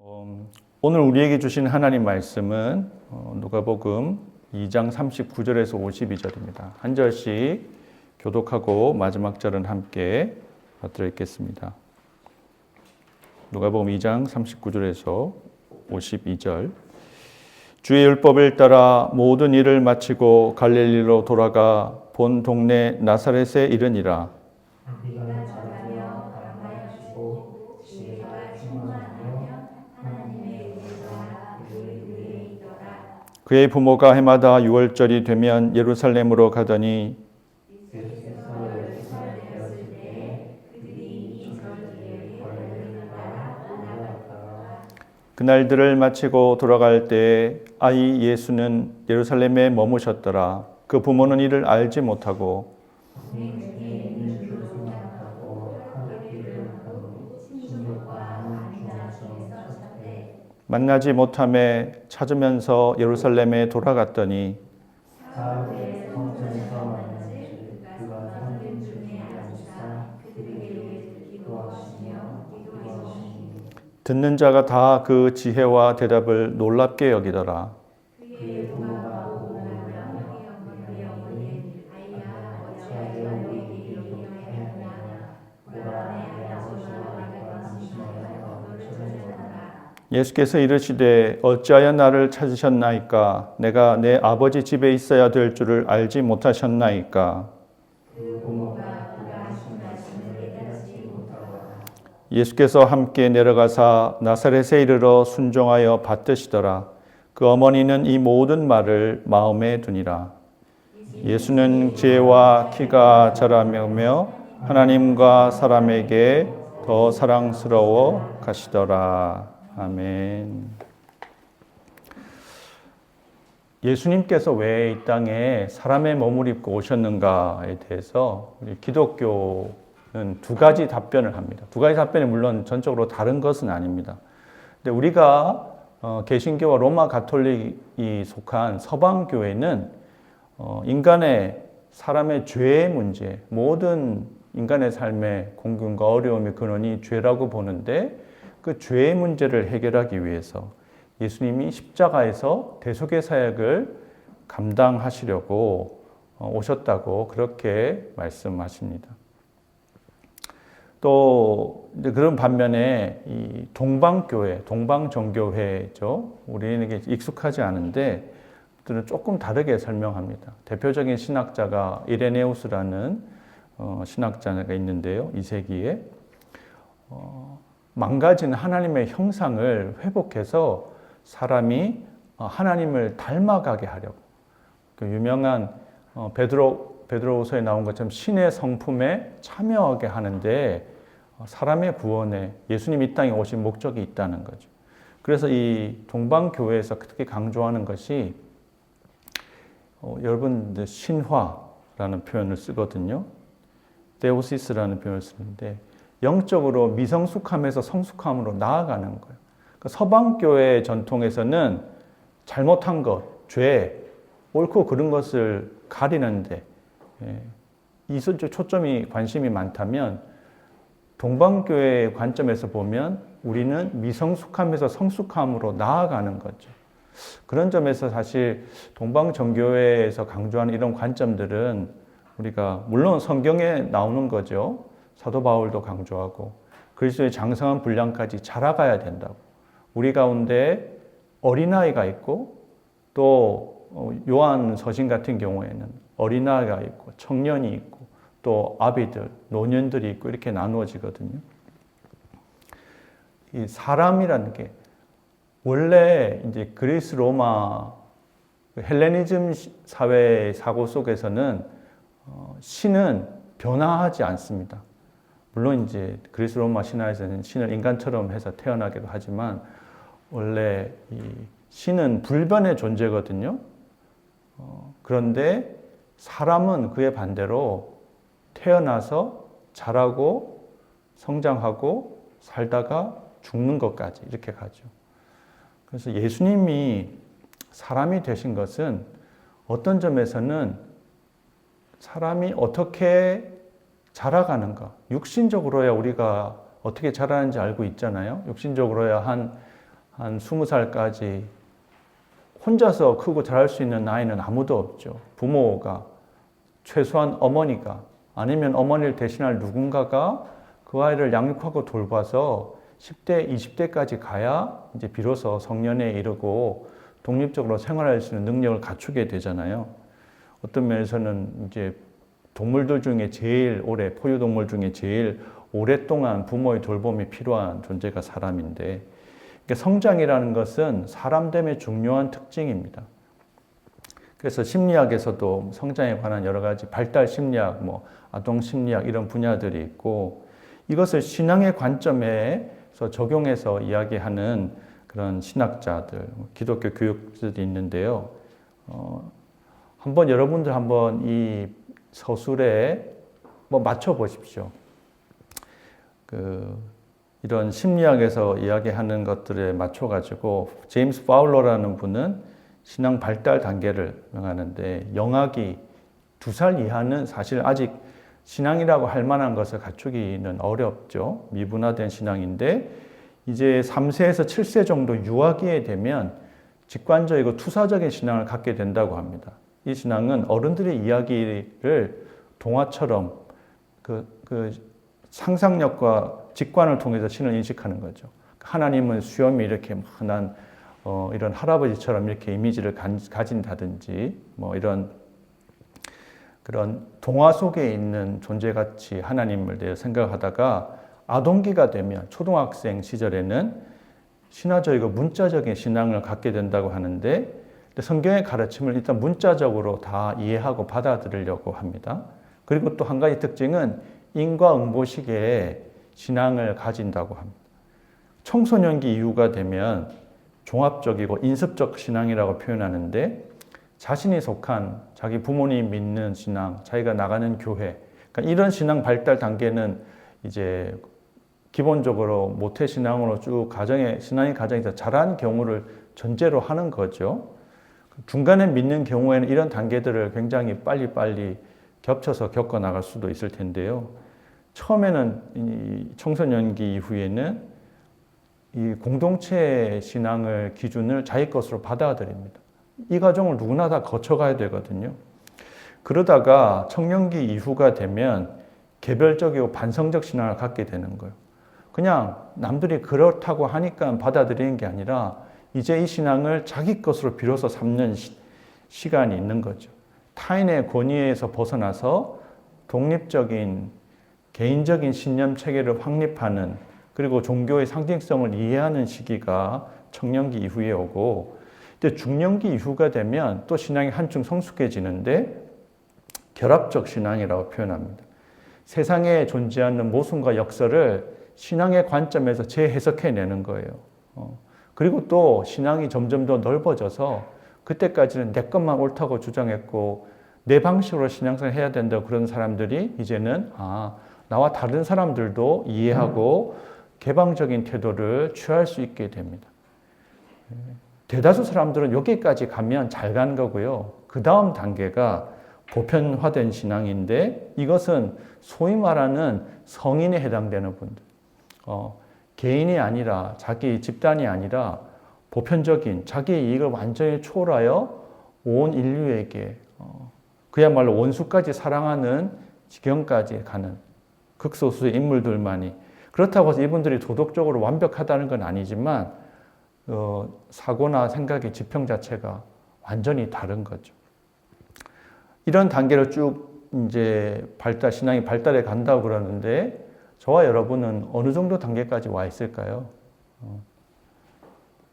오늘 우리에게 주신 하나님 말씀은 누가복음 2장 39절에서 52절입니다. 한 절씩 교독하고 마지막 절은 함께 받들어 읽겠습니다. 누가복음 2장 39절에서 52절. 주의 율법을 따라 모든 일을 마치고 갈릴리로 돌아가 본 동네 나사렛에 이르니라. 그의 부모가 해마다 6월절이 되면 예루살렘으로 가더니 그날들을 마치고 돌아갈 때에 아이 예수는 예루살렘에 머무셨더라. 그 부모는 이를 알지 못하고 만나지 못함에 찾으면서 예루살렘에 돌아갔더니 듣는 자가 다 그 지혜와 대답을 놀랍게 여기더라. 예수께서 이르시되 어찌하여 나를 찾으셨나이까? 내가 내 아버지 집에 있어야 될 줄을 알지 못하셨나이까? 예수께서 함께 내려가사 나사렛에 이르러 순종하여 받드시더라. 그 어머니는 이 모든 말을 마음에 두니라. 예수는 지혜와 키가 자라며 하나님과 사람에게 더 사랑스러워 가시더라. 아멘. 예수님께서 왜 이 땅에 사람의 몸을 입고 오셨는가에 대해서 우리 기독교는 두 가지 답변을 합니다. 두 가지 답변이 물론 전적으로 다른 것은 아닙니다. 근데 우리가 개신교와 로마 가톨릭이 속한 서방교회는 인간의 사람의 죄의 문제, 모든 인간의 삶의 공균과 어려움의 근원이 죄라고 보는데 그 죄의 문제를 해결하기 위해서 예수님이 십자가에서 대속의 사역을 감당하시려고 오셨다고 그렇게 말씀하십니다. 또 그런 반면에 이 동방교회, 동방정교회죠. 우리에게 익숙하지 않은데 그들은 조금 다르게 설명합니다. 대표적인 신학자가 이레네우스라는 신학자가 있는데요. 2세기에 망가진 하나님의 형상을 회복해서 사람이 하나님을 닮아가게 하려고 그 유명한 베드로후서에 나온 것처럼 신의 성품에 참여하게 하는데 사람의 구원에 예수님 이 땅에 오신 목적이 있다는 거죠. 그래서 이 동방교회에서 특히 강조하는 것이 여러분들 신화라는 표현을 쓰거든요. 데오시스라는 표현을 쓰는데 영적으로 미성숙함에서 성숙함으로 나아가는 거예요. 그러니까 서방교회 전통에서는 잘못한 것, 죄, 옳고 그른 것을 가리는데 이술적 초점이 관심이 많다면 동방교회의 관점에서 보면 우리는 미성숙함에서 성숙함으로 나아가는 거죠. 그런 점에서 사실 동방정교회에서 강조하는 이런 관점들은 우리가 물론 성경에 나오는 거죠. 사도 바울도 강조하고 그리스도의 장성한 분량까지 자라가야 된다고. 우리 가운데 어린아이가 있고 또 요한 서신 같은 경우에는 어린아이가 있고 청년이 있고 또 아비들, 노년들이 있고 이렇게 나누어지거든요. 이 사람이라는 게 원래 이제 그리스 로마 헬레니즘 사회의 사고 속에서는 신은 변화하지 않습니다. 물론 이제 그리스 로마 신화에서는 신을 인간처럼 해서 태어나기도 하지만 원래 이 신은 불변의 존재거든요. 그런데 사람은 그에 반대로 태어나서 자라고 성장하고 살다가 죽는 것까지 이렇게 가죠. 그래서 예수님이 사람이 되신 것은 어떤 점에서는 사람이 어떻게 자라가는가. 육신적으로야 우리가 어떻게 자라는지 알고 있잖아요. 육신적으로야 한 한 20살까지 혼자서 크고 자랄 수 있는 아이는 아무도 없죠. 부모가, 최소한 어머니가, 아니면 어머니를 대신할 누군가가 그 아이를 양육하고 돌봐서 10대, 20대까지 가야 이제 비로소 성년에 이르고 독립적으로 생활할 수 있는 능력을 갖추게 되잖아요. 어떤 면에서는 이제 동물들 중에 제일 오래, 포유동물 중에 제일 오랫동안 부모의 돌봄이 필요한 존재가 사람인데, 성장이라는 것은 사람됨의 중요한 특징입니다. 그래서 심리학에서도 성장에 관한 여러 가지 발달 심리학, 아동 심리학 이런 분야들이 있고, 이것을 신앙의 관점에서 적용해서 이야기하는 그런 신학자들, 기독교 교육자들이 있는데요. 여러분들 한번 이 서술에 맞춰 보십시오. 이런 심리학에서 이야기하는 것들에 맞춰가지고 제임스 파울러라는 분은 신앙 발달 단계를 명하는데, 영악이 2살 이하는 사실 아직 신앙이라고 할 만한 것을 갖추기는 어렵죠. 미분화된 신앙인데, 이제 3세에서 7세 정도 유아기에 되면 직관적이고 투사적인 신앙을 갖게 된다고 합니다. 이 신앙은 어른들의 이야기를 동화처럼 그 상상력과 직관을 통해서 신을 인식하는 거죠. 하나님은 수염이 이렇게 이런 할아버지처럼 이렇게 이미지를 가진다든지, 이런 그런 동화 속에 있는 존재같이 하나님을 대해 생각하다가 아동기가 되면 초등학생 시절에는 신화적이고 문자적인 신앙을 갖게 된다고 하는데, 성경의 가르침을 일단 문자적으로 다 이해하고 받아들이려고 합니다. 그리고 또 한 가지 특징은 인과응보식의 신앙을 가진다고 합니다. 청소년기 이후가 되면 종합적이고 인습적 신앙이라고 표현하는데, 자신이 속한 자기 부모님 믿는 신앙, 자기가 나가는 교회, 그러니까 이런 신앙 발달 단계는 이제 기본적으로 모태신앙으로 쭉 신앙의 가정에서 자란 경우를 전제로 하는 거죠. 중간에 믿는 경우에는 이런 단계들을 굉장히 빨리빨리 겹쳐서 겪어 나갈 수도 있을 텐데요. 처음에는 이 청소년기 이후에는 이 공동체 신앙을 기준을 자기 것으로 받아들입니다. 이 과정을 누구나 다 거쳐가야 되거든요. 그러다가 청년기 이후가 되면 개별적이고 반성적 신앙을 갖게 되는 거예요. 그냥 남들이 그렇다고 하니까 받아들이는 게 아니라 이제 이 신앙을 자기 것으로 비로소 삼는 시간이 있는 거죠. 타인의 권위에서 벗어나서 독립적인 개인적인 신념 체계를 확립하는, 그리고 종교의 상징성을 이해하는 시기가 청년기 이후에 오고, 근데 중년기 이후가 되면 또 신앙이 한층 성숙해지는데 결합적 신앙이라고 표현합니다. 세상에 존재하는 모순과 역설을 신앙의 관점에서 재해석해내는 거예요. 그리고 또 신앙이 점점 더 넓어져서 그때까지는 내 것만 옳다고 주장했고 내 방식으로 신앙생활을 해야 된다고 그런 사람들이 이제는 나와 다른 사람들도 이해하고 개방적인 태도를 취할 수 있게 됩니다. 대다수 사람들은 여기까지 가면 잘 간 거고요. 그 다음 단계가 보편화된 신앙인데, 이것은 소위 말하는 성인에 해당되는 분들. 개인이 아니라, 자기 집단이 아니라 보편적인 자기의 이익을 완전히 초월하여 온 인류에게 그야말로 원수까지 사랑하는 지경까지 가는 극소수의 인물들만이, 그렇다고 해서 이분들이 도덕적으로 완벽하다는 건 아니지만 사고나 생각의 지평 자체가 완전히 다른 거죠. 이런 단계를 쭉 이제 신앙이 발달해 간다고 그러는데, 저와 여러분은 어느 정도 단계까지 와 있을까요?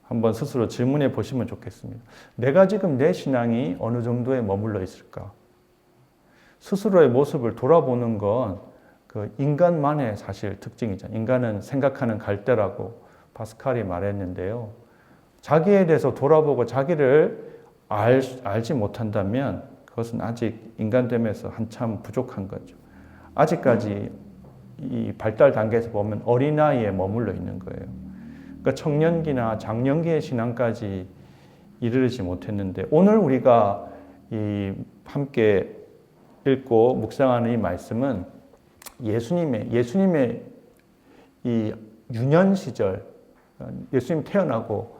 한번 스스로 질문해 보시면 좋겠습니다. 내가 지금 내 신앙이 어느 정도에 머물러 있을까? 스스로의 모습을 돌아보는 건 그 인간만의 사실 특징이죠. 인간은 생각하는 갈대라고 파스칼이 말했는데요. 자기에 대해서 돌아보고 자기를 알지 못한다면 그것은 아직 인간됨에서 한참 부족한 거죠. 아직까지 이 발달 단계에서 보면 어린아이에 머물러 있는 거예요. 그러니까 청년기나 장년기의 신앙까지 이르지 못했는데, 오늘 우리가 함께 읽고 묵상하는 이 말씀은 예수님의 이 유년 시절, 예수님 태어나고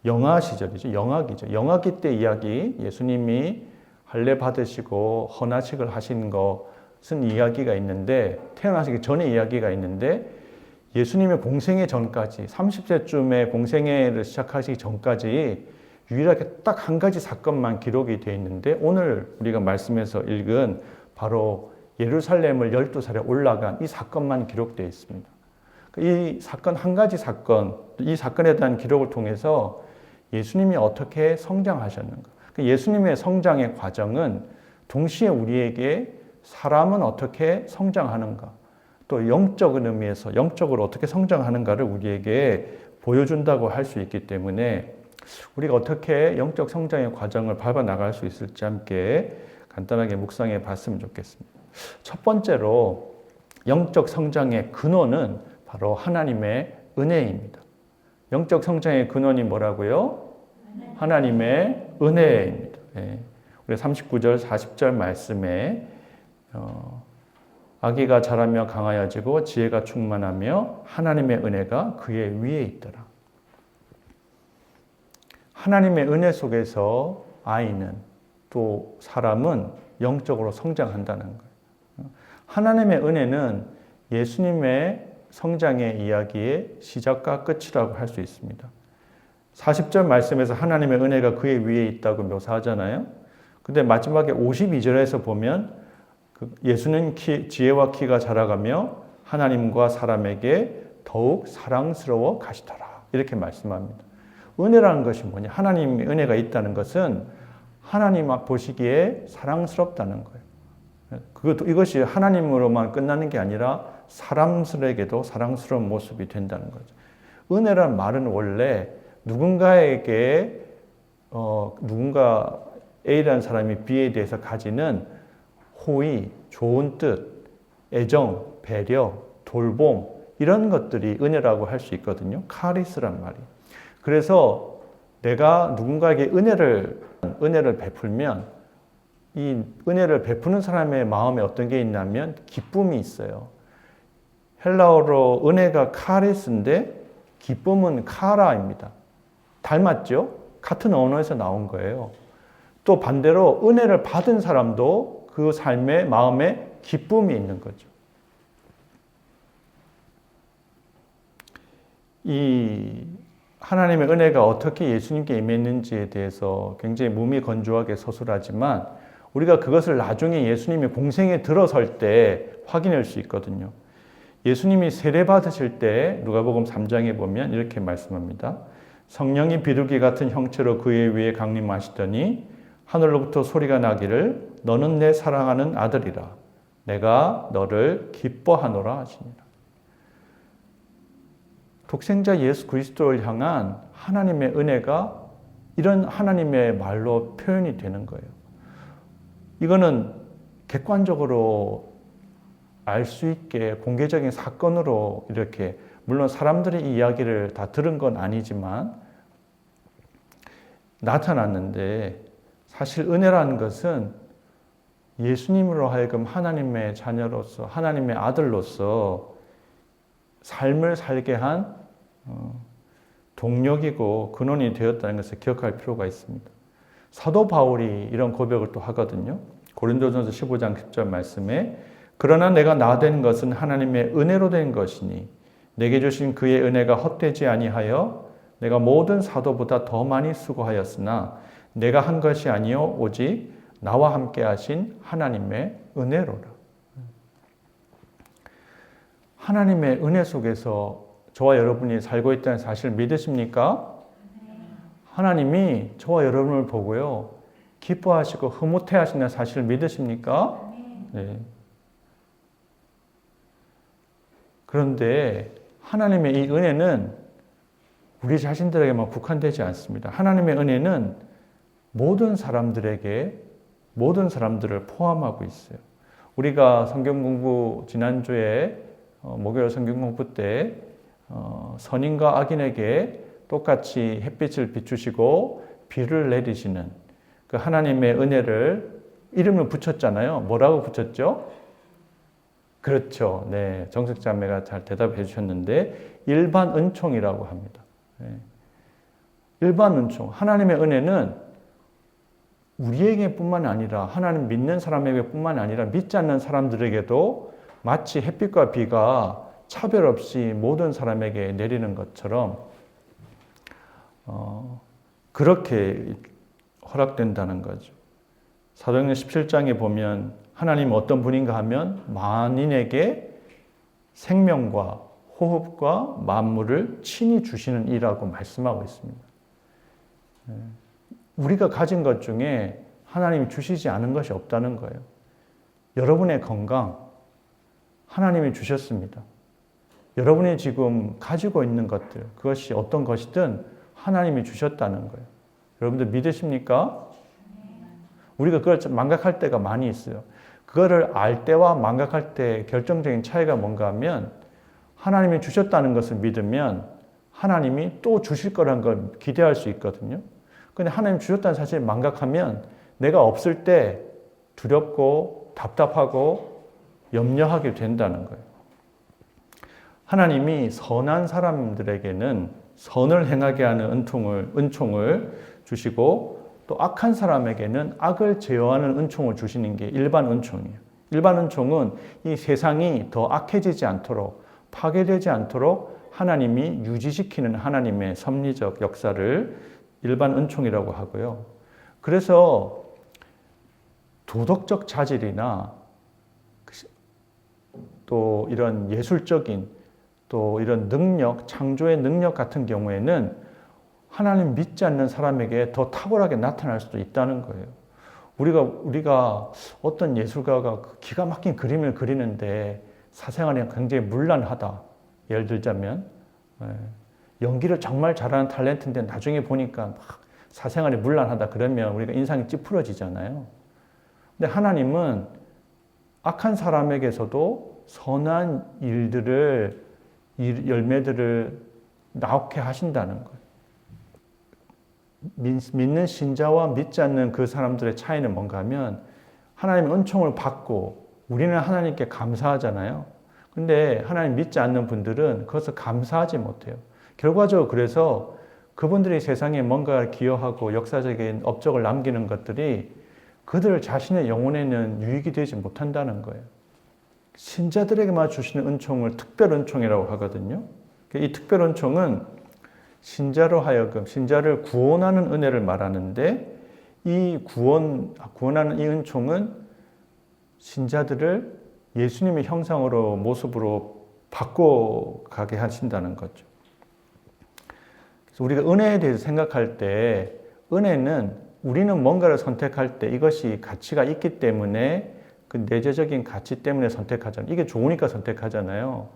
영아 시절이죠. 영아기죠. 영아기 때 이야기, 예수님이 할례 받으시고 헌화식을 하신 것은 이야기가 있는데, 태어나시기 전에 이야기가 있는데, 예수님의 공생애 전까지, 30세쯤에 공생애를 시작하시기 전까지 유일하게 딱 한 가지 사건만 기록이 되어 있는데, 오늘 우리가 말씀에서 읽은 바로 예루살렘을 12살에 올라간 이 사건만 기록되어 있습니다. 이 사건, 한 가지 사건, 이 사건에 대한 기록을 통해서 예수님이 어떻게 성장하셨는가. 예수님의 성장의 과정은 동시에 우리에게 사람은 어떻게 성장하는가, 또 영적인 의미에서 영적으로 어떻게 성장하는가를 우리에게 보여준다고 할 수 있기 때문에 우리가 어떻게 영적 성장의 과정을 밟아 나갈 수 있을지 함께 간단하게 묵상해 봤으면 좋겠습니다. 첫 번째로 영적 성장의 근원은 바로 하나님의 은혜입니다. 영적 성장의 근원이 뭐라고요? 하나님의 은혜입니다. 우리 39절, 40절 말씀에 아기가 자라며 강하여지고 지혜가 충만하며 하나님의 은혜가 그의 위에 있더라. 하나님의 은혜 속에서 아이는, 또 사람은 영적으로 성장한다는 거예요. 하나님의 은혜는 예수님의 성장의 이야기의 시작과 끝이라고 할 수 있습니다. 40절 말씀에서 하나님의 은혜가 그의 위에 있다고 묘사하잖아요. 근데 마지막에 52절에서 보면 예수는 지혜와 키가 자라가며 하나님과 사람에게 더욱 사랑스러워 가시더라. 이렇게 말씀합니다. 은혜라는 것이 뭐냐? 하나님의 은혜가 있다는 것은 하나님 보시기에 사랑스럽다는 거예요. 이것이 하나님으로만 끝나는 게 아니라 사람들에게도 사랑스러운 모습이 된다는 거죠. 은혜라는 말은 원래 누군가에게 누군가 A라는 사람이 B에 대해서 가지는 호의, 좋은 뜻, 애정, 배려, 돌봄 이런 것들이 은혜라고 할 수 있거든요. 카리스란 말이. 그래서 내가 누군가에게 은혜를 베풀면 이 은혜를 베푸는 사람의 마음에 어떤 게 있냐면 기쁨이 있어요. 헬라어로 은혜가 카리스인데 기쁨은 카라입니다. 닮았죠? 같은 언어에서 나온 거예요. 또 반대로 은혜를 받은 사람도 그 삶의 마음에 기쁨이 있는 거죠. 이 하나님의 은혜가 어떻게 예수님께 임했는지에 대해서 굉장히 무미건조하게 서술하지만 우리가 그것을 나중에 예수님이 공생에 들어설 때 확인할 수 있거든요. 예수님이 세례 받으실 때 누가복음 3장에 보면 이렇게 말씀합니다. 성령이 비둘기 같은 형체로 그의 위에 강림하시더니 하늘로부터 소리가 나기를 너는 내 사랑하는 아들이라 내가 너를 기뻐하노라 하시니라. 독생자 예수 그리스도를 향한 하나님의 은혜가 이런 하나님의 말로 표현이 되는 거예요. 이거는 객관적으로 알 수 있게 공개적인 사건으로 이렇게 물론 사람들의 이야기를 다 들은 건 아니지만 나타났는데 사실 은혜라는 것은 예수님으로 하여금 하나님의 자녀로서 하나님의 아들로서 삶을 살게 한 동력이고 근원이 되었다는 것을 기억할 필요가 있습니다. 사도 바울이 이런 고백을 또 하거든요. 고린도전서 15장 10절 말씀에 그러나 내가 나 된 것은 하나님의 은혜로 된 것이니 내게 주신 그의 은혜가 헛되지 아니하여 내가 모든 사도보다 더 많이 수고하였으나 내가 한 것이 아니요 오직 나와 함께 하신 하나님의 은혜로라. 하나님의 은혜 속에서 저와 여러분이 살고 있다는 사실을 믿으십니까? 하나님이 저와 여러분을 보고요 기뻐하시고 흐뭇해 하시는 사실을 믿으십니까? 네. 그런데 하나님의 이 은혜는 우리 자신들에게만 국한되지 않습니다. 하나님의 은혜는 모든 사람들에게 모든 사람들을 포함하고 있어요. 우리가 성경 공부 지난주에 목요일 성경 공부 때 선인과 악인에게 똑같이 햇빛을 비추시고 비를 내리시는 그 하나님의 은혜를 이름을 붙였잖아요. 뭐라고 붙였죠? 그렇죠. 네, 정석 자매가 잘 대답해 주셨는데 일반 은총이라고 합니다. 네. 일반 은총, 하나님의 은혜는 우리에게뿐만 아니라 하나님 믿는 사람에게뿐만 아니라 믿지 않는 사람들에게도 마치 햇빛과 비가 차별 없이 모든 사람에게 내리는 것처럼 그렇게 허락된다는 거죠. 사도행전 17장에 보면 하나님 어떤 분인가 하면 만인에게 생명과 호흡과 만물을 친히 주시는 이라고 말씀하고 있습니다. 우리가 가진 것 중에 하나님이 주시지 않은 것이 없다는 거예요. 여러분의 건강, 하나님이 주셨습니다. 여러분이 지금 가지고 있는 것들, 그것이 어떤 것이든 하나님이 주셨다는 거예요. 여러분들 믿으십니까? 우리가 그걸 망각할 때가 많이 있어요. 그거를 알 때와 망각할 때 결정적인 차이가 뭔가 하면 하나님이 주셨다는 것을 믿으면 하나님이 또 주실 거라는 걸 기대할 수 있거든요. 근데 하나님 주셨다는 사실을 망각하면 내가 없을 때 두렵고 답답하고 염려하게 된다는 거예요. 하나님이 선한 사람들에게는 선을 행하게 하는 은총을 주시고 또 악한 사람에게는 악을 제어하는 은총을 주시는 게 일반 은총이에요. 일반 은총은 이 세상이 더 악해지지 않도록 파괴되지 않도록 하나님이 유지시키는 하나님의 섭리적 역사를 일반 은총이라고 하고요. 그래서 도덕적 자질이나 또 이런 예술적인 또 이런 능력, 창조의 능력 같은 경우에는 하나님 믿지 않는 사람에게 더 탁월하게 나타날 수도 있다는 거예요. 우리가 어떤 예술가가 기가 막힌 그림을 그리는데 사생활이 굉장히 문란하다. 예를 들자면 연기를 정말 잘하는 탤런트인데 나중에 보니까 막 사생활이 문란하다 그러면 우리가 인상이 찌푸러지잖아요. 근데 하나님은 악한 사람에게서도 선한 열매들을 나오게 하신다는 거예요. 믿는 신자와 믿지 않는 그 사람들의 차이는 뭔가 하면 하나님의 은총을 받고 우리는 하나님께 감사하잖아요. 근데 하나님 믿지 않는 분들은 그것을 감사하지 못해요. 결과적으로 그래서 그분들이 세상에 뭔가 기여하고 역사적인 업적을 남기는 것들이 그들 자신의 영혼에는 유익이 되지 못한다는 거예요. 신자들에게만 주시는 은총을 특별 은총이라고 하거든요. 이 특별 은총은 신자로 하여금 신자를 구원하는 은혜를 말하는데 이 구원하는 이 은총은 신자들을 예수님의 형상으로 모습으로 바꿔가게 하신다는 거죠. 그래서 우리가 은혜에 대해서 생각할 때 은혜는 우리는 뭔가를 선택할 때 이것이 가치가 있기 때문에 그 내재적인 가치 때문에 선택하잖아요. 이게 좋으니까 선택하잖아요.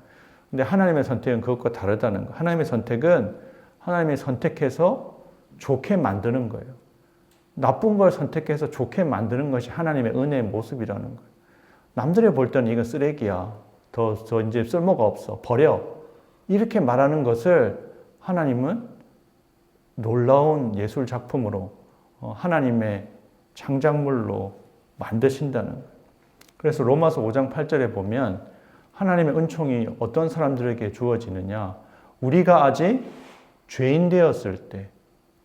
근데 하나님의 선택은 그것과 다르다는 거예요. 하나님의 선택은 하나님이 선택해서 좋게 만드는 거예요. 나쁜 걸 선택해서 좋게 만드는 것이 하나님의 은혜의 모습이라는 거예요. 남들이 볼 때는 이건 쓰레기야. 더 이제 쓸모가 없어. 버려. 이렇게 말하는 것을 하나님은 놀라운 예술 작품으로 하나님의 창작물로 만드신다는 거예요. 그래서 로마서 5장 8절에 보면 하나님의 은총이 어떤 사람들에게 주어지느냐. 우리가 아직 죄인 되었을 때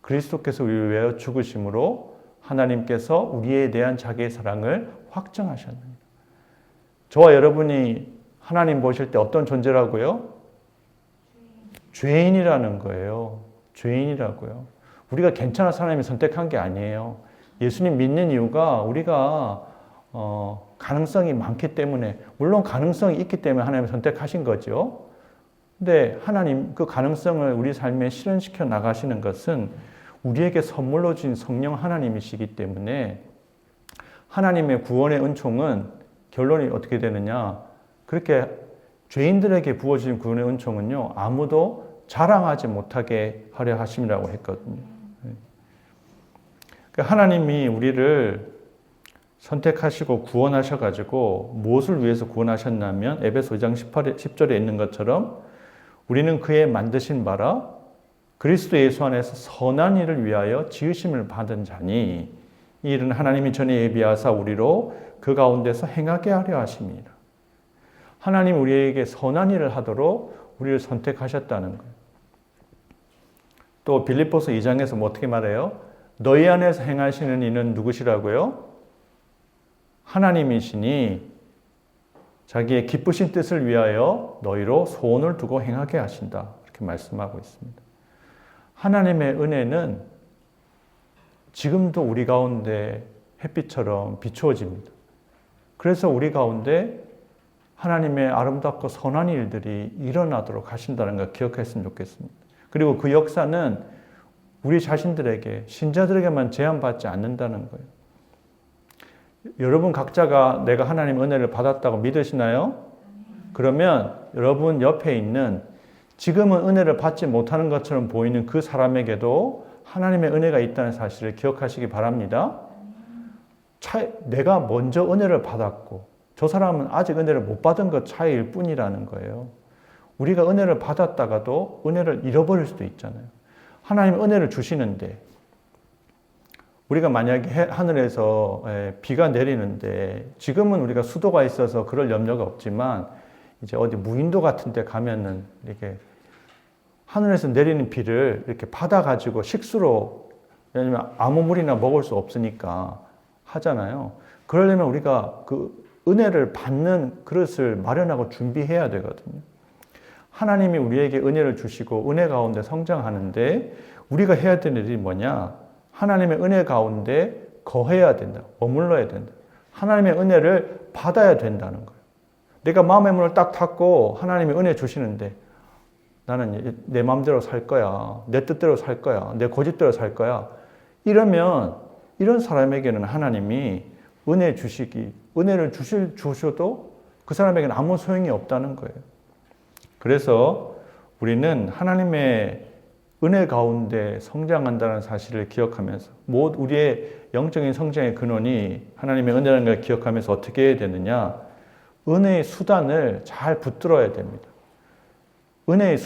그리스도께서 우리를 위하여 죽으심으로 하나님께서 우리에 대한 자기의 사랑을 확정하셨느니라. 저와 여러분이 하나님 보실 때 어떤 존재라고요? 죄인이라는 거예요. 죄인이라고요. 우리가 괜찮아서 하나님이 선택한 게 아니에요. 예수님 믿는 이유가 우리가 가능성이 많기 때문에, 물론 가능성이 있기 때문에 하나님이 선택하신 거죠. 근데 하나님 그 가능성을 우리 삶에 실현시켜 나가시는 것은 우리에게 선물로 주신 성령 하나님이시기 때문에 하나님의 구원의 은총은 결론이 어떻게 되느냐. 그렇게 죄인들에게 부어진 구원의 은총은요, 아무도 자랑하지 못하게 하려 하심이라고 했거든요. 하나님이 우리를 선택하시고 구원하셔가지고 무엇을 위해서 구원하셨냐면 에베소 2장 10절에 있는 것처럼 우리는 그의 만드신 바라 그리스도 예수 안에서 선한 일을 위하여 지으심을 받은 자니 이 일은 하나님이 전에 예비하사 우리로 그 가운데서 행하게 하려 하심이라. 하나님 우리에게 선한 일을 하도록 우리를 선택하셨다는 거예요. 또 빌립보서 2장에서 뭐 어떻게 말해요? 너희 안에서 행하시는 이는 누구시라고요? 하나님이시니 자기의 기쁘신 뜻을 위하여 너희로 소원을 두고 행하게 하신다. 이렇게 말씀하고 있습니다. 하나님의 은혜는 지금도 우리 가운데 햇빛처럼 비추어집니다. 그래서 우리 가운데 하나님의 아름답고 선한 일들이 일어나도록 하신다는 걸 기억했으면 좋겠습니다. 그리고 그 역사는 우리 자신들에게, 신자들에게만 제한받지 않는다는 거예요. 여러분 각자가 내가 하나님의 은혜를 받았다고 믿으시나요? 그러면 여러분 옆에 있는 지금은 은혜를 받지 못하는 것처럼 보이는 그 사람에게도 하나님의 은혜가 있다는 사실을 기억하시기 바랍니다. 내가 먼저 은혜를 받았고 저 사람은 아직 은혜를 못 받은 것 차이일 뿐이라는 거예요. 우리가 은혜를 받았다가도 은혜를 잃어버릴 수도 있잖아요. 하나님 은혜를 주시는데 우리가 만약에 하늘에서 비가 내리는데 지금은 우리가 수도가 있어서 그럴 염려가 없지만 이제 어디 무인도 같은 데 가면은 이렇게 하늘에서 내리는 비를 이렇게 받아가지고 식수로, 왜냐면 아무 물이나 먹을 수 없으니까 하잖아요. 그러려면 우리가 그 은혜를 받는 그릇을 마련하고 준비해야 되거든요. 하나님이 우리에게 은혜를 주시고 은혜 가운데 성장하는데 우리가 해야 되는 일이 뭐냐? 하나님의 은혜 가운데 거해야 된다. 머물러야 된다. 하나님의 은혜를 받아야 된다는 거예요. 내가 마음의 문을 딱 닫고 하나님이 은혜 주시는데 나는 내 마음대로 살 거야. 내 뜻대로 살 거야. 내 고집대로 살 거야. 이러면 이런 사람에게는 하나님이 은혜를 주셔도 그 사람에게는 아무 소용이 없다는 거예요. 그래서 우리는 하나님의 은혜 가운데 성장한다는 사실을 기억하면서 우리의 영적인 성장의 근원이 하나님의 은혜라는 걸 기억하면서 어떻게 해야 되느냐? 은혜의 수단을 잘 붙들어야 됩니다. 은혜의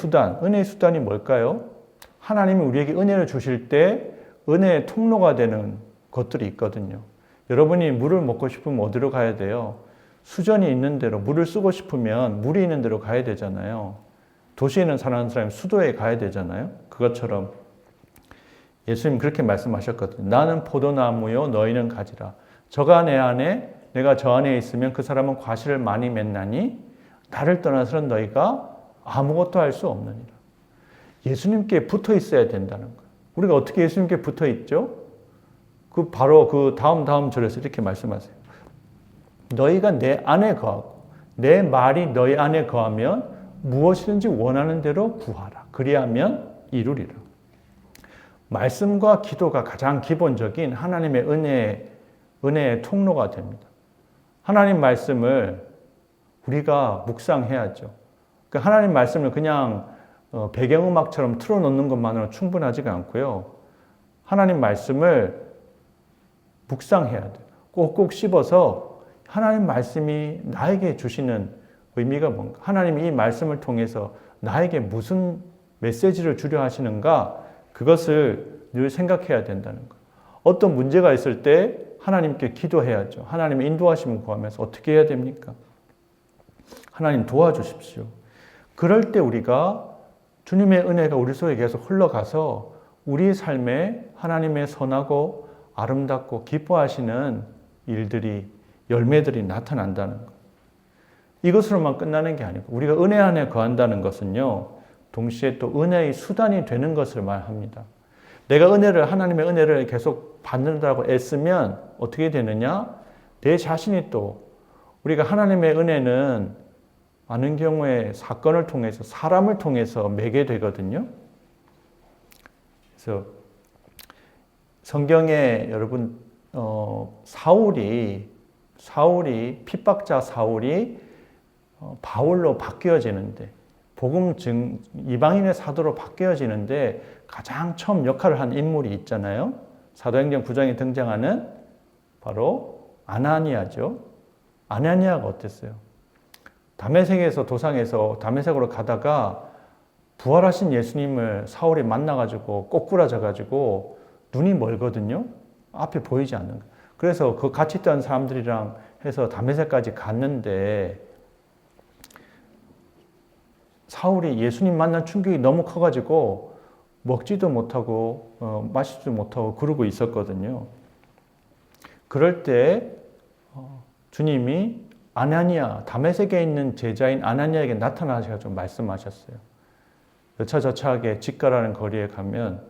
수단이 뭘까요? 하나님이 우리에게 은혜를 주실 때 은혜의 통로가 되는 것들이 있거든요. 여러분이 물을 먹고 싶으면 어디로 가야 돼요? 수전이 있는 데로, 물을 쓰고 싶으면 물이 있는 데로 가야 되잖아요. 도시에는 사는 사람이 수도에 가야 되잖아요. 그것처럼 예수님 그렇게 말씀하셨거든요. 나는 포도나무요 너희는 가지라. 저가 내 안에 내가 저 안에 있으면 그 사람은 과실을 많이 맺나니 나를 떠나서는 너희가 아무것도 할 수 없느니라. 예수님께 붙어 있어야 된다는 거예요. 우리가 어떻게 예수님께 붙어 있죠? 바로 그 다음 절에서 이렇게 말씀하세요. 너희가 내 안에 거하고 내 말이 너희 안에 거하면 무엇이든지 원하는 대로 구하라. 그리하면 이루리라. 말씀과 기도가 가장 기본적인 하나님의 은혜의 통로가 됩니다. 하나님 말씀을 우리가 묵상해야죠. 하나님 말씀을 그냥 배경음악처럼 틀어놓는 것만으로 충분하지가 않고요. 하나님 말씀을 묵상해야 돼요. 꼭꼭 씹어서 하나님 말씀이 나에게 주시는 의미가 뭔가, 하나님이 이 말씀을 통해서 나에게 무슨 메시지를 주려 하시는가, 그것을 늘 생각해야 된다는 거예요. 어떤 문제가 있을 때 하나님께 기도해야죠. 하나님의 인도하심을 구하면서 어떻게 해야 됩니까? 하나님 도와주십시오. 그럴 때 우리가 주님의 은혜가 우리 속에 계속 흘러가서 우리의 삶에 하나님의 선하고 아름답고 기뻐하시는 일들이, 열매들이 나타난다는 것. 이것으로만 끝나는 게 아니고 우리가 은혜 안에 거한다는 것은요, 동시에 또 은혜의 수단이 되는 것을 말합니다. 내가 하나님의 은혜를 계속 받는다고 애쓰면 어떻게 되느냐? 내 자신이 또, 우리가 하나님의 은혜는 많은 경우에 사건을 통해서, 사람을 통해서 매개되거든요. 그래서 성경에 여러분 사울이 핍박자 사울이 바울로 바뀌어지는데, 이방인의 사도로 바뀌어지는데 가장 처음 역할을 한 인물이 있잖아요. 사도행전 9장에 등장하는 바로 아나니아죠. 아나니아가 어땠어요? 다메섹에서 도상에서 다메섹으로 가다가 부활하신 예수님을 사울이 만나가지고 꼬꾸라져가지고 눈이 멀거든요. 앞에 보이지 않는 거예요. 그래서 그 같이 있던 사람들이랑 해서 다메섹까지 갔는데 사울이 예수님 만난 충격이 너무 커가지고 먹지도 못하고 마시지도 못하고 그러고 있었거든요. 그럴 때 주님이 아나니아, 다메섹에 있는 제자인 아나니아에게 나타나셔서 말씀하셨어요. 여차저차하게 집가라는 거리에 가면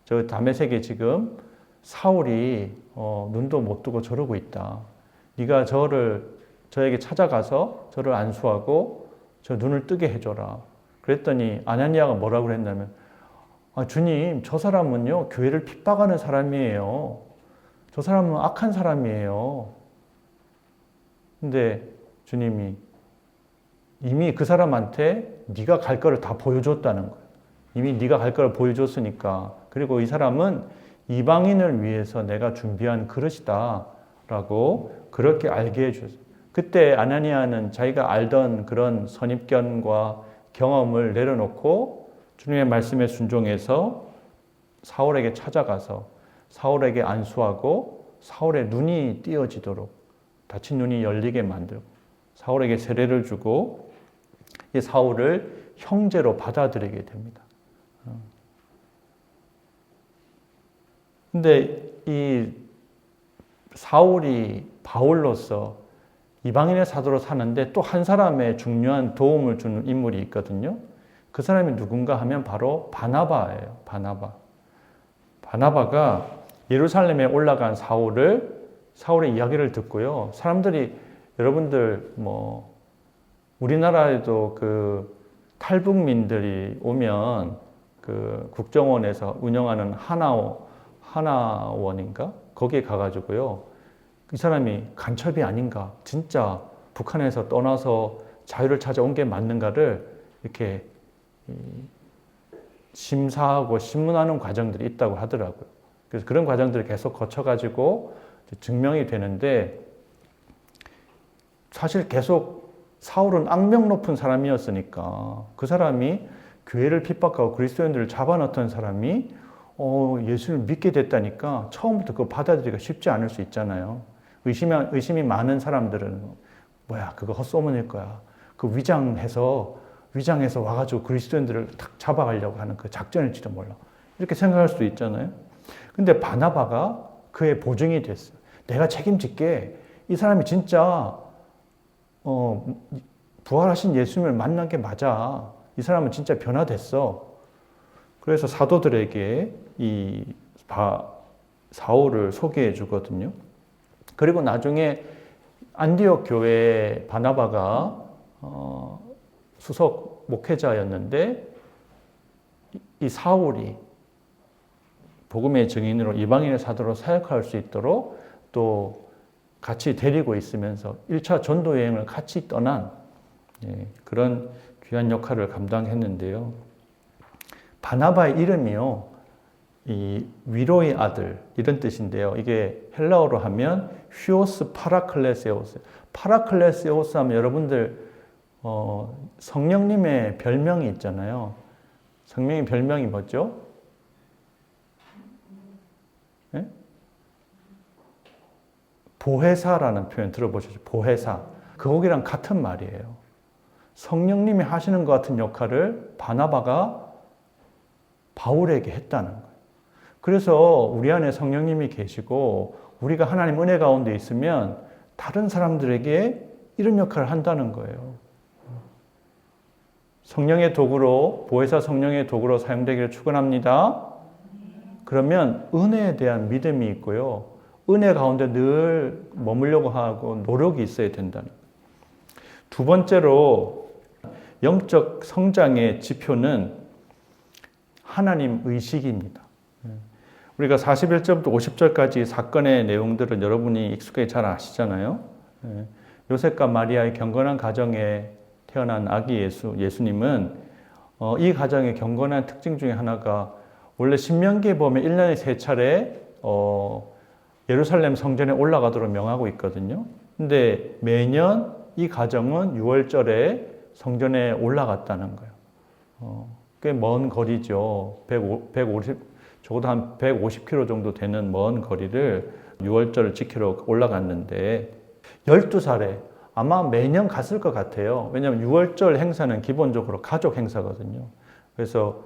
저 다메섹에 지금 사울이 눈도 못 뜨고 저러고 있다. 네가 저에게 찾아가서 저를 안수하고 저 눈을 뜨게 해줘라. 그랬더니 아나니아가 뭐라고 그랬냐면 주님, 저 사람은요 교회를 핍박하는 사람이에요. 저 사람은 악한 사람이에요. 근데 주님이 이미 그 사람한테 네가 갈 거를 다 보여줬다는 거예요. 이미 네가 갈 거를 보여줬으니까. 그리고 이 사람은 이방인을 위해서 내가 준비한 그릇이다 라고 그렇게 알게 해주셨어요. 그때 아나니아는 자기가 알던 그런 선입견과 경험을 내려놓고 주님의 말씀에 순종해서 사울에게 찾아가서 사울에게 안수하고 사울의 눈이 띄어지도록 다친 눈이 열리게 만들고 사울에게 세례를 주고 이 사울을 형제로 받아들이게 됩니다. 근데 이 사울이 바울로서 이방인의 사도로 사는데 또 한 사람의 중요한 도움을 주는 인물이 있거든요. 그 사람이 누군가 하면 바로 바나바예요. 바나바가 예루살렘에 올라간 사울의 이야기를 듣고요. 사람들이 여러분들 우리나라에도 그 탈북민들이 오면 그 국정원에서 운영하는 하나원인가? 거기에 가가지고요. 이 사람이 간첩이 아닌가? 진짜 북한에서 떠나서 자유를 찾아온 게 맞는가를 이렇게 심사하고 신문하는 과정들이 있다고 하더라고요. 그래서 그런 과정들을 계속 거쳐가지고 증명이 되는데 사실 계속 사울은 악명 높은 사람이었으니까 그 사람이 교회를 핍박하고 그리스도인들을 잡아넣던 사람이 예수를 믿게 됐다니까 처음부터 그거 받아들이기가 쉽지 않을 수 있잖아요. 의심이 많은 사람들은 뭐야 그거 헛소문일 거야. 그 위장해서 와가지고 그리스도인들을 탁 잡아가려고 하는 그 작전일지도 몰라. 이렇게 생각할 수도 있잖아요. 근데 바나바가 그의 보증이 됐어요. 내가 책임질게. 이 사람이 진짜 부활하신 예수님을 만난 게 맞아. 이 사람은 진짜 변화됐어. 그래서 사도들에게 이 사울을 소개해 주거든요. 그리고 나중에 안디옥 교회에 바나바가 수석 목회자였는데 이 사울이 복음의 증인으로 이방인의 사도로 사역할 수 있도록 또 같이 데리고 있으면서 1차 전도 여행을 같이 떠난 그런 귀한 역할을 감당했는데요. 바나바의 이름이요, 이 위로의 아들 이런 뜻인데요. 이게 헬라어로 하면 휴오스 파라클레세오스. 파라클레세오스 하면 여러분들 성령님의 별명이 있잖아요. 성령의 별명이 뭐죠? 네? 보혜사라는 표현 들어보셨죠? 보혜사. 그거랑 같은 말이에요. 성령님이 하시는 것 같은 역할을 바나바가 바울에게 했다는 거예요. 그래서 우리 안에 성령님이 계시고 우리가 하나님 은혜 가운데 있으면 다른 사람들에게 이런 역할을 한다는 거예요. 성령의 도구로, 보혜사 성령의 도구로 사용되기를 축원합니다. 그러면 은혜에 대한 믿음이 있고요. 은혜 가운데 늘 머물려고 하고 노력이 있어야 된다는 거예요. 두 번째로 영적 성장의 지표는 하나님 의식입니다. 우리가 41절부터 50절까지 사건의 내용들은 여러분이 익숙하게 잘 아시잖아요. 요셉과 마리아의 경건한 가정에 태어난 아기 예수님은 이 가정의 경건한 특징 중에 하나가 원래 신명기에 보면 1년에 3차례 예루살렘 성전에 올라가도록 명하고 있거든요. 근데 매년 이 가정은 6월절에 성전에 올라갔다는 거예요. 꽤 먼 거리죠. 150, 적어도 한 150km 정도 되는 먼 거리를 6월절을 지키러 올라갔는데 12살에 아마 매년 갔을 것 같아요. 왜냐하면 6월절 행사는 기본적으로 가족 행사거든요. 그래서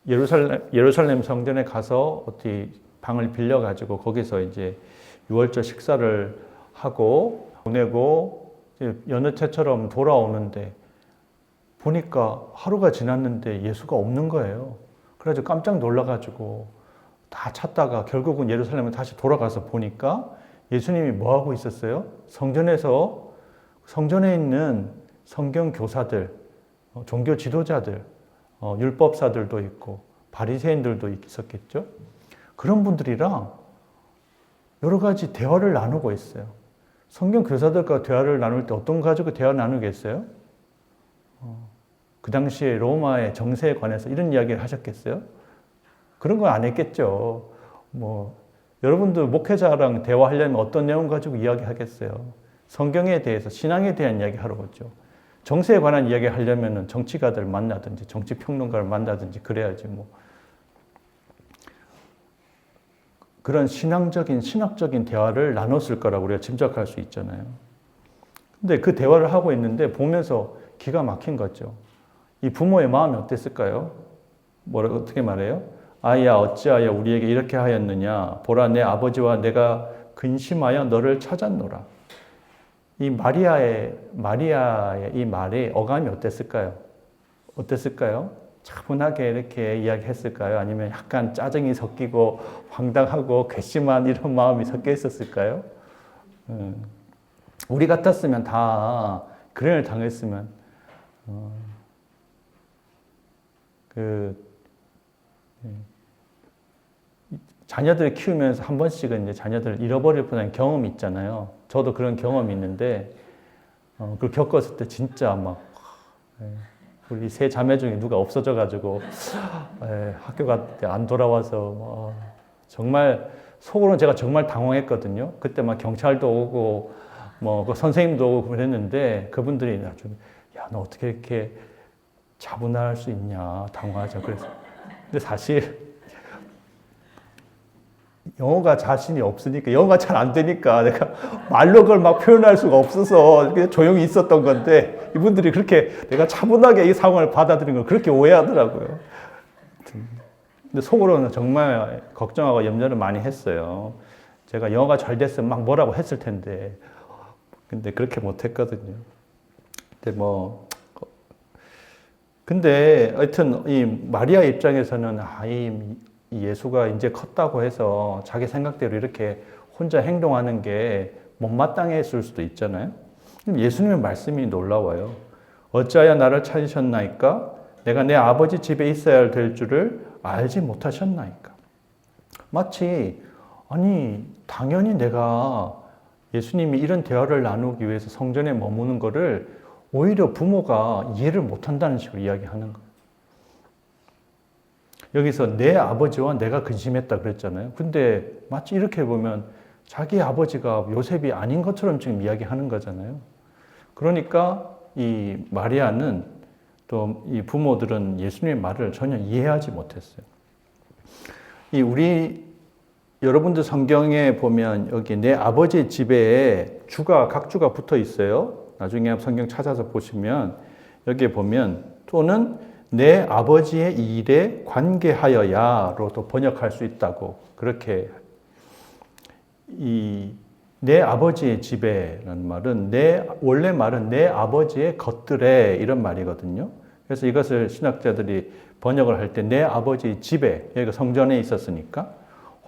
예루살렘 성전에 가서 어디 방을 빌려가지고 거기서 이제 유월절 식사를 하고 보내고 여느 때처럼 돌아오는데 보니까 하루가 지났는데 예수가 없는 거예요. 그래서 깜짝 놀라가지고 다 찾다가 결국은 예루살렘에 다시 돌아가서 보니까 예수님이 뭐 하고 있었어요? 성전에 있는 성경 교사들, 종교 지도자들, 율법사들도 있고 바리새인들도 있었겠죠. 그런 분들이랑 여러 가지 대화를 나누고 있어요. 성경 교사들과 대화를 나눌 때 어떤 거 가지고 대화 나누겠어요? 그 당시에 로마의 정세에 관해서 이런 이야기를 하셨겠어요? 그런 건 안 했겠죠. 여러분들 목회자랑 대화하려면 어떤 내용 가지고 이야기하겠어요? 성경에 대해서, 신앙에 대한 이야기 하러 오죠. 정세에 관한 이야기 하려면 정치가들 만나든지 정치평론가를 만나든지 그래야지 그런 신학적인 대화를 나눴을 거라고 우리가 짐작할 수 있잖아요. 근데 그 대화를 하고 있는데 보면서 기가 막힌 거죠. 이 부모의 마음이 어땠을까요? 어떻게 말해요? 아이야 어찌하여 우리에게 이렇게 하였느냐? 보라 내 아버지와 내가 근심하여 너를 찾았노라. 이 마리아의 이 말이 어감이 어땠을까요? 차분하게 이렇게 이야기했을까요? 아니면 약간 짜증이 섞이고 황당하고 괘씸한 이런 마음이 섞여 있었을까요? 우리 같았으면 다 그런을 당했으면 자녀들을 키우면서 한 번씩은 이제 자녀들을 잃어버릴 뻔한 경험이 있잖아요. 저도 그런 경험이 있는데 그걸 겪었을 때 진짜 우리 세 자매 중에 누가 없어져가지고 학교 갈 때 안 돌아와서 정말 속으로는 제가 정말 당황했거든요. 그때 막 경찰도 오고 그 선생님도 오고 그랬는데 그분들이 나중에 야, 너 어떻게 이렇게 차분할 수 있냐 당황하죠. 그래서 근데 사실 영어가 자신이 없으니까 영어가 잘 안 되니까 내가 말로 그걸 막 표현할 수가 없어서 그냥 조용히 있었던 건데 이분들이 그렇게 내가 차분하게 이 상황을 받아들인 걸 그렇게 오해하더라고요. 근데 속으로는 정말 걱정하고 염려를 많이 했어요. 제가 영어가 잘 됐으면 막 뭐라고 했을 텐데 근데 그렇게 못했거든요. 근데 하여튼 이 마리아 입장에서는 이 예수가 이제 컸다고 해서 자기 생각대로 이렇게 혼자 행동하는 게 못마땅했을 수도 있잖아요. 예수님의 말씀이 놀라워요. 어찌하여 나를 찾으셨나이까? 내가 내 아버지 집에 있어야 될 줄을 알지 못하셨나이까? 마치 당연히 내가 예수님이 이런 대화를 나누기 위해서 성전에 머무는 거를 오히려 부모가 이해를 못한다는 식으로 이야기하는 거예요. 여기서 내 아버지와 내가 근심했다 그랬잖아요. 근데 마치 이렇게 보면 자기 아버지가 요셉이 아닌 것처럼 지금 이야기하는 거잖아요. 그러니까 이 마리아는 또 이 부모들은 예수님의 말을 전혀 이해하지 못했어요. 여러분들 성경에 보면 여기 내 아버지 집에 각주가 붙어 있어요. 나중에 성경 찾아서 보시면 여기에 보면 또는 내 아버지의 일에 관계하여야로도 번역할 수 있다고 그렇게 내 아버지의 집에라는 말은 원래 말은 내 아버지의 것들에 이런 말이거든요. 그래서 이것을 신학자들이 번역을 할 때 내 아버지의 집에 여기가 성전에 있었으니까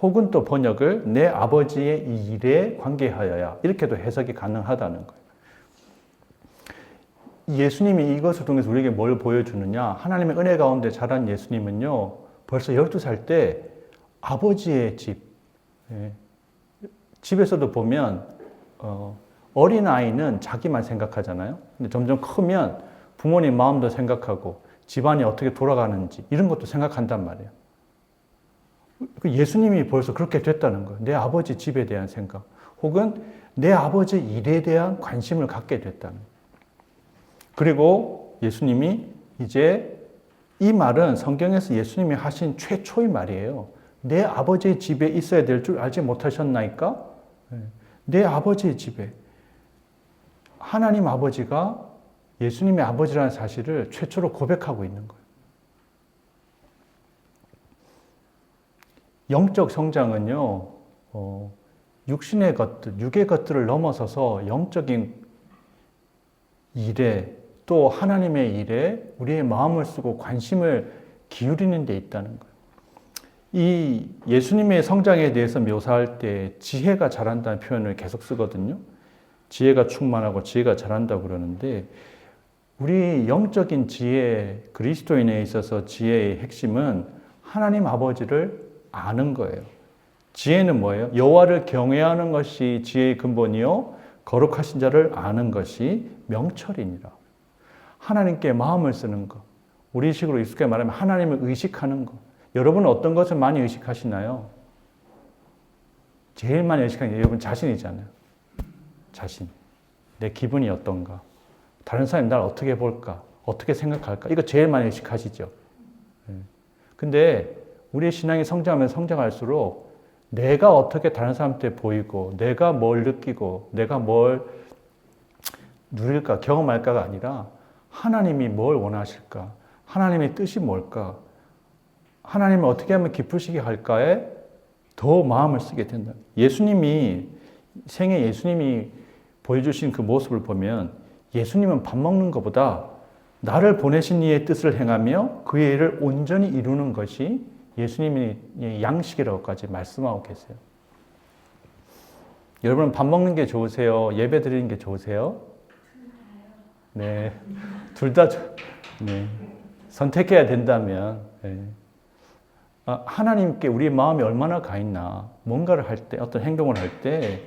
혹은 또 번역을 내 아버지의 일에 관계하여야 이렇게도 해석이 가능하다는 거예요. 예수님이 이것을 통해서 우리에게 뭘 보여주느냐? 하나님의 은혜 가운데 자란 예수님은요, 벌써 12살 때 아버지의 집에서도 보면 어린아이는 자기만 생각하잖아요. 근데 점점 크면 부모님 마음도 생각하고 집안이 어떻게 돌아가는지 이런 것도 생각한단 말이에요. 예수님이 벌써 그렇게 됐다는 거예요. 내 아버지 집에 대한 생각 혹은 내 아버지 일에 대한 관심을 갖게 됐다는 거예요. 그리고 예수님이 이제 이 말은 성경에서 예수님이 하신 최초의 말이에요. 내 아버지의 집에 있어야 될 줄 알지 못하셨나이까? 내 아버지의 집에. 하나님 아버지가 예수님의 아버지라는 사실을 최초로 고백하고 있는 거예요. 영적 성장은요, 육신의 것들, 육의 것들을 넘어서서 영적인 일에 또 하나님의 일에 우리의 마음을 쓰고 관심을 기울이는 데 있다는 거예요. 이 예수님의 성장에 대해서 묘사할 때 지혜가 자란다는 표현을 계속 쓰거든요. 지혜가 충만하고 지혜가 자란다고 그러는데 우리 영적인 지혜, 그리스도인에 있어서 지혜의 핵심은 하나님 아버지를 아는 거예요. 지혜는 뭐예요? 여호와를 경외하는 것이 지혜의 근본이요 거룩하신 자를 아는 것이 명철이니라. 하나님께 마음을 쓰는 것. 우리식으로 익숙하게 말하면 하나님을 의식하는 것. 여러분은 어떤 것을 많이 의식하시나요? 제일 많이 의식하는 게 여러분 자신이잖아요. 자신. 내 기분이 어떤가? 다른 사람이 날 어떻게 볼까? 어떻게 생각할까? 이거 제일 많이 의식하시죠. 근데 우리의 신앙이 성장하면 성장할수록 내가 어떻게 다른 사람한테 보이고 내가 뭘 느끼고 내가 뭘 누릴까, 경험할까가 아니라 하나님이 뭘 원하실까? 하나님의 뜻이 뭘까? 하나님을 어떻게 하면 기쁘시게 할까에 더 마음을 쓰게 된다. 예수님이 생애 예수님이 보여주신 그 모습을 보면 예수님은 밥 먹는 것보다 나를 보내신 이의 뜻을 행하며 그의 일을 온전히 이루는 것이 예수님의 양식이라고까지 말씀하고 계세요. 여러분 밥 먹는 게 좋으세요? 예배 드리는 게 좋으세요? 네, 둘 다 네. 선택해야 된다면 네. 하나님께 우리의 마음이 얼마나 가 있나 뭔가를 할 때 어떤 행동을 할 때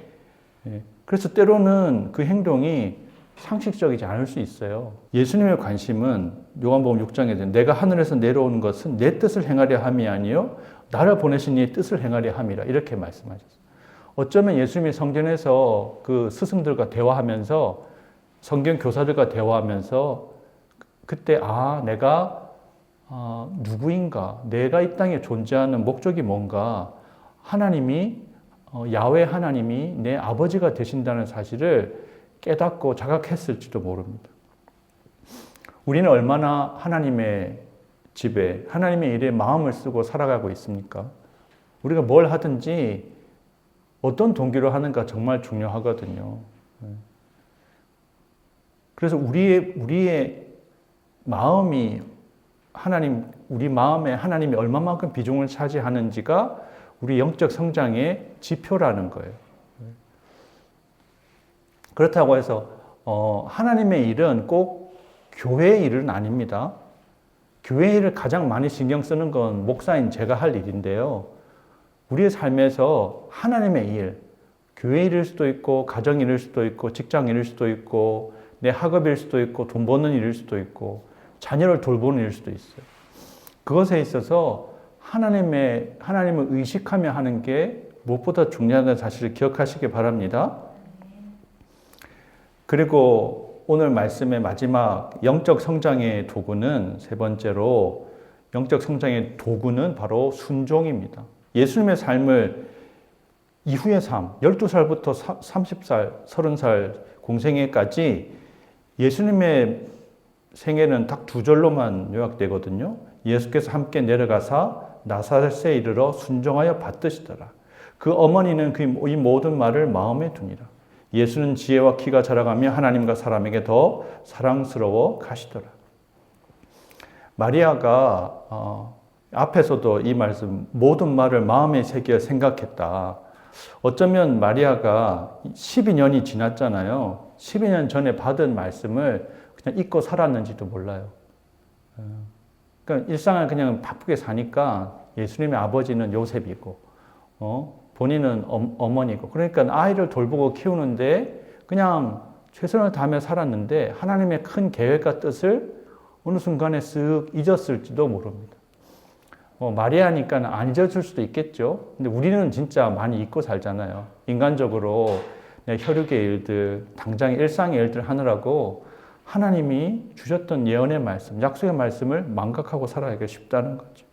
그래서 때로는 그 행동이 상식적이지 않을 수 있어요. 예수님의 관심은 요한복음 6장에 내가 하늘에서 내려오는 것은 내 뜻을 행하려 함이 아니요 나를 보내신 이의 뜻을 행하려 함이라 이렇게 말씀하셨어요. 어쩌면 예수님이 성전에서 그 스승들과 대화하면서 성경 교사들과 대화하면서 그때 내가 누구인가? 내가 이 땅에 존재하는 목적이 뭔가? 하나님이 야훼 하나님이 내 아버지가 되신다는 사실을 깨닫고 자각했을지도 모릅니다. 우리는 얼마나 하나님의 집에 하나님의 일에 마음을 쓰고 살아가고 있습니까? 우리가 뭘 하든지 어떤 동기로 하는가 정말 중요하거든요. 그래서 우리의 마음이 우리 마음에 하나님이 얼마만큼 비중을 차지하는지가 우리 영적 성장의 지표라는 거예요. 그렇다고 해서 하나님의 일은 꼭 교회의 일은 아닙니다. 교회의 일을 가장 많이 신경 쓰는 건 목사인 제가 할 일인데요. 우리의 삶에서 하나님의 일, 교회 일일 수도 있고 가정 일일 수도 있고 직장 일일 수도 있고 내 학업일 수도 있고 돈 버는 일일 수도 있고 자녀를 돌보는 일일 수도 있어요. 그것에 있어서 하나님을 의식하며 하는 게 무엇보다 중요하다는 사실을 기억하시기 바랍니다. 그리고 오늘 말씀의 마지막 영적 성장의 도구는 세 번째로 영적 성장의 도구는 바로 순종입니다. 예수님의 삶을 이후의 삶, 12살부터 30살, 30살 공생애까지 예수님의 생애는 딱 두 절로만 요약되거든요. 예수께서 함께 내려가사 나사렛에 이르러 순종하여 받드시더라. 그 어머니는 이 모든 말을 마음에 두니라. 예수는 지혜와 키가 자라가며 하나님과 사람에게 더 사랑스러워 가시더라. 마리아가 앞에서도 이 말씀 모든 말을 마음에 새겨 생각했다. 어쩌면 마리아가 12년이 지났잖아요. 12년 전에 받은 말씀을 그냥 잊고 살았는지도 몰라요. 그러니까 일상을 그냥 바쁘게 사니까 예수님의 아버지는 요셉이고 본인은 어머니고 그러니까 아이를 돌보고 키우는데 그냥 최선을 다하며 살았는데 하나님의 큰 계획과 뜻을 어느 순간에 쓱 잊었을지도 모릅니다. 마리아니까 안 잊었을 수도 있겠죠. 근데 우리는 진짜 많이 잊고 살잖아요. 인간적으로 내 혈육의 일들, 당장의 일상의 일들 하느라고 하나님이 주셨던 예언의 말씀, 약속의 말씀을 망각하고 살아가기 쉽다는 거죠.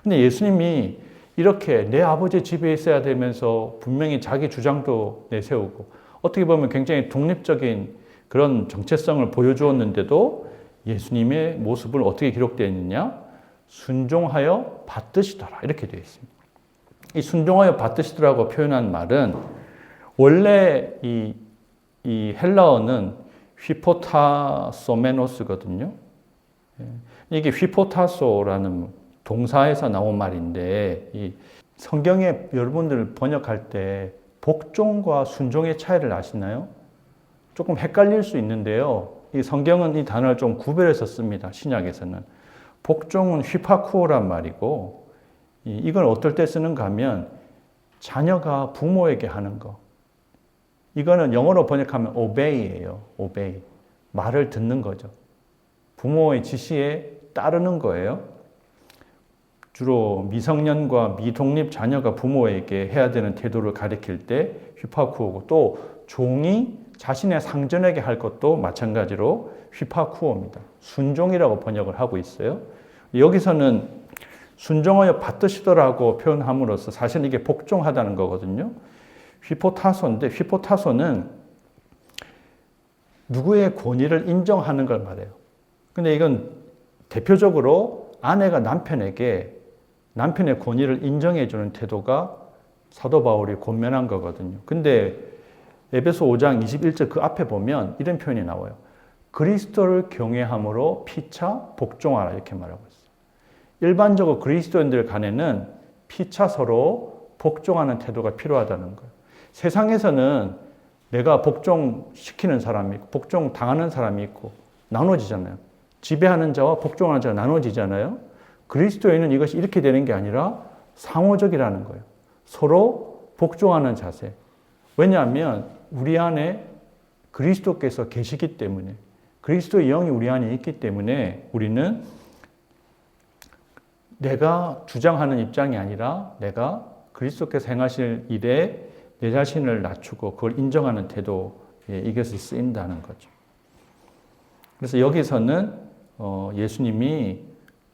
근데 예수님이 이렇게 내 아버지 집에 있어야 되면서 분명히 자기 주장도 내세우고 어떻게 보면 굉장히 독립적인 그런 정체성을 보여주었는데도 예수님의 모습을 어떻게 기록되어 있느냐? 순종하여 받드시더라 이렇게 되어 있습니다. 이 순종하여 받으시더라고 표현한 말은 원래 이 헬라어는 휘포타소메노스거든요. 이게 휘포타소라는 동사에서 나온 말인데 이 성경에 여러분들 번역할 때 복종과 순종의 차이를 아시나요? 조금 헷갈릴 수 있는데요. 이 성경은 이 단어를 좀 구별해서 씁니다. 신약에서는. 복종은 휘파쿠오란 말이고 이걸 어떨 때 쓰는가 하면 자녀가 부모에게 하는 거. 이거는 영어로 번역하면 obey예요. obey. 말을 듣는 거죠. 부모의 지시에 따르는 거예요. 주로 미성년과 미독립 자녀가 부모에게 해야 되는 태도를 가리킬 때 휘파쿠오고 또 종이 자신의 상전에게 할 것도 마찬가지로 휘파쿠오입니다. 순종이라고 번역을 하고 있어요. 여기서는 순종하여 받으시더라고 표현함으로써 사실 이게 복종하다는 거거든요. 휘포타소인데 휘포타소는 누구의 권위를 인정하는 걸 말해요. 근데 이건 대표적으로 아내가 남편에게 남편의 권위를 인정해주는 태도가 사도 바울이 권면한 거거든요. 근데 에베소 5장 21절 그 앞에 보면 이런 표현이 나와요. 그리스도를 경외함으로 피차 복종하라 이렇게 말하고 있어요. 일반적으로 그리스도인들 간에는 피차 서로 복종하는 태도가 필요하다는 거예요. 세상에서는 내가 복종시키는 사람이 있고 복종당하는 사람이 있고 나눠지잖아요. 지배하는 자와 복종하는 자가 나눠지잖아요. 그리스도인은 이것이 이렇게 되는 게 아니라 상호적이라는 거예요. 서로 복종하는 자세. 왜냐하면 우리 안에 그리스도께서 계시기 때문에 그리스도의 영이 우리 안에 있기 때문에 우리는 내가 주장하는 입장이 아니라 내가 그리스도께서 행하실 일에 내 자신을 낮추고 그걸 인정하는 태도에 이것이 쓰인다는 거죠. 그래서 여기서는 예수님이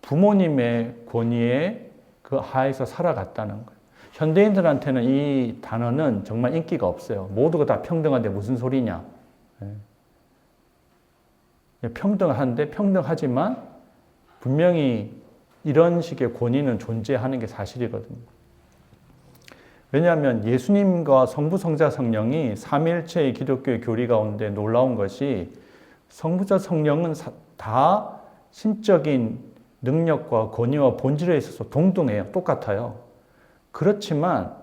부모님의 권위에 그 하에서 살아갔다는 거예요. 현대인들한테는 이 단어는 정말 인기가 없어요. 모두가 다 평등한데 무슨 소리냐. 평등한데 평등하지만 분명히 이런 식의 권위는 존재하는 게 사실이거든요. 왜냐하면 예수님과 성부, 성자, 성령이 삼위일체의 기독교의 교리 가운데 놀라운 것이 성부자, 성령은 다 신적인 능력과 권위와 본질에 있어서 동등해요. 똑같아요. 그렇지만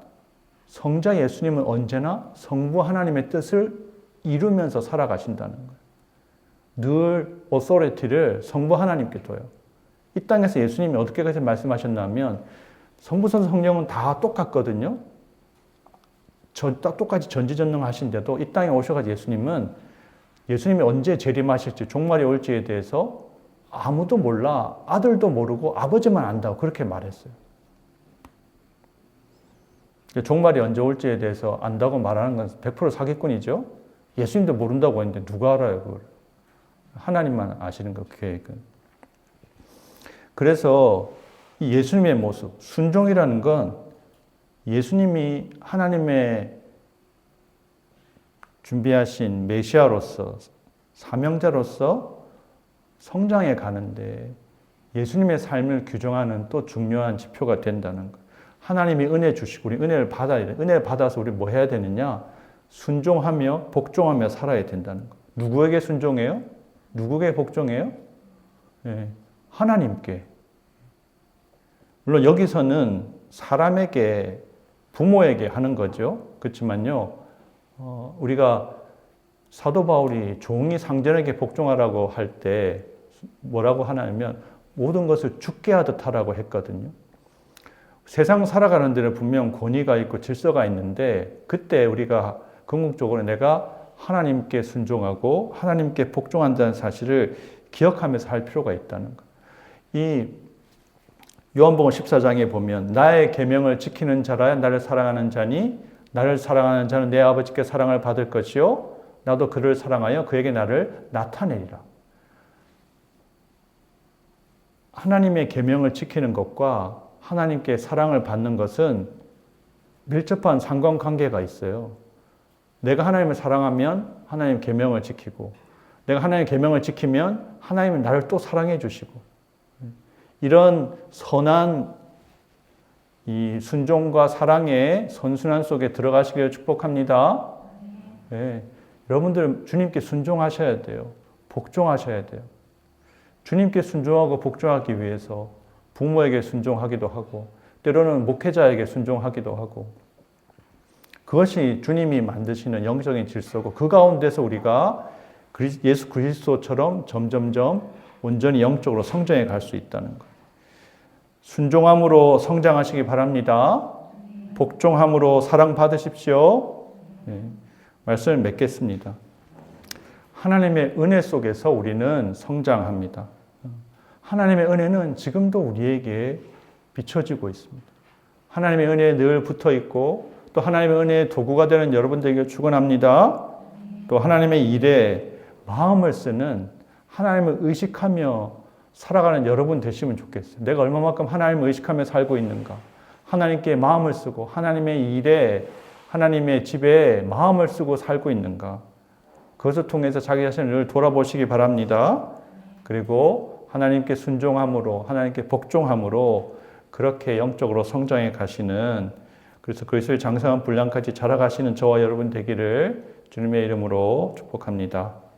성자 예수님은 언제나 성부 하나님의 뜻을 이루면서 살아가신다는 거예요. 늘 authority를 성부 하나님께 둬요. 이 땅에서 예수님이 어떻게까지 말씀하셨냐면 성부, 성령은 다 똑같거든요. 똑같이 전지전능하신데도 이 땅에 오셔가지고 예수님이 언제 재림하실지 종말이 올지에 대해서 아무도 몰라. 아들도 모르고 아버지만 안다고 그렇게 말했어요. 종말이 언제 올지에 대해서 안다고 말하는 건 100% 사기꾼이죠. 예수님도 모른다고 했는데 누가 알아요, 그걸. 하나님만 아시는 거, 계획은. 그래서 이 예수님의 모습, 순종이라는 건 예수님이 하나님의 준비하신 메시아로서, 사명자로서 성장해 가는데 예수님의 삶을 규정하는 또 중요한 지표가 된다는 것. 하나님이 은혜 주시고 우리 은혜를 받아야 돼. 은혜를 받아서 우리 뭐 해야 되느냐? 순종하며 복종하며 살아야 된다는 것. 누구에게 순종해요? 누구에게 복종해요? 네, 하나님께. 물론 여기서는 사람에게, 부모에게 하는 거죠. 그렇지만요, 우리가 사도 바울이 종이 상전에게 복종하라고 할 때 뭐라고 하냐면 모든 것을 죽게 하듯 하라고 했거든요. 세상 살아가는 데는 분명 권위가 있고 질서가 있는데 그때 우리가 궁극적으로 내가 하나님께 순종하고 하나님께 복종한다는 사실을 기억하면서 할 필요가 있다는 것. 이 요한복음 14장에 보면 나의 계명을 지키는 자라야 나를 사랑하는 자니 나를 사랑하는 자는 내 아버지께 사랑을 받을 것이요 나도 그를 사랑하여 그에게 나를 나타내리라. 하나님의 계명을 지키는 것과 하나님께 사랑을 받는 것은 밀접한 상관관계가 있어요. 내가 하나님을 사랑하면 하나님 계명을 지키고 내가 하나님의 계명을 지키면 하나님은 나를 또 사랑해 주시고 이런 선한 이 순종과 사랑의 선순환 속에 들어가시기를 축복합니다. 네. 여러분들 주님께 순종하셔야 돼요. 복종하셔야 돼요. 주님께 순종하고 복종하기 위해서 부모에게 순종하기도 하고 때로는 목회자에게 순종하기도 하고 그것이 주님이 만드시는 영적인 질서고 그 가운데서 우리가 예수 그리스도처럼 점점점 온전히 영적으로 성장해 갈 수 있다는 거예요. 순종함으로 성장하시기 바랍니다. 복종함으로 사랑받으십시오. 네. 말씀을 맺겠습니다. 하나님의 은혜 속에서 우리는 성장합니다. 하나님의 은혜는 지금도 우리에게 비춰지고 있습니다. 하나님의 은혜에 늘 붙어 있고 또 하나님의 은혜의 도구가 되는 여러분들에게 축원합니다. 또 하나님의 일에 마음을 쓰는 하나님을 의식하며 살아가는 여러분 되시면 좋겠어요. 내가 얼마만큼 하나님을 의식하며 살고 있는가. 하나님께 마음을 쓰고 하나님의 일에 하나님의 집에 마음을 쓰고 살고 있는가. 그것을 통해서 자기 자신을 늘 돌아보시기 바랍니다. 그리고 하나님께 순종함으로 하나님께 복종함으로 그렇게 영적으로 성장해 가시는 그래서 그리스도의 장성한 분량까지 자라가시는 저와 여러분 되기를 주님의 이름으로 축복합니다.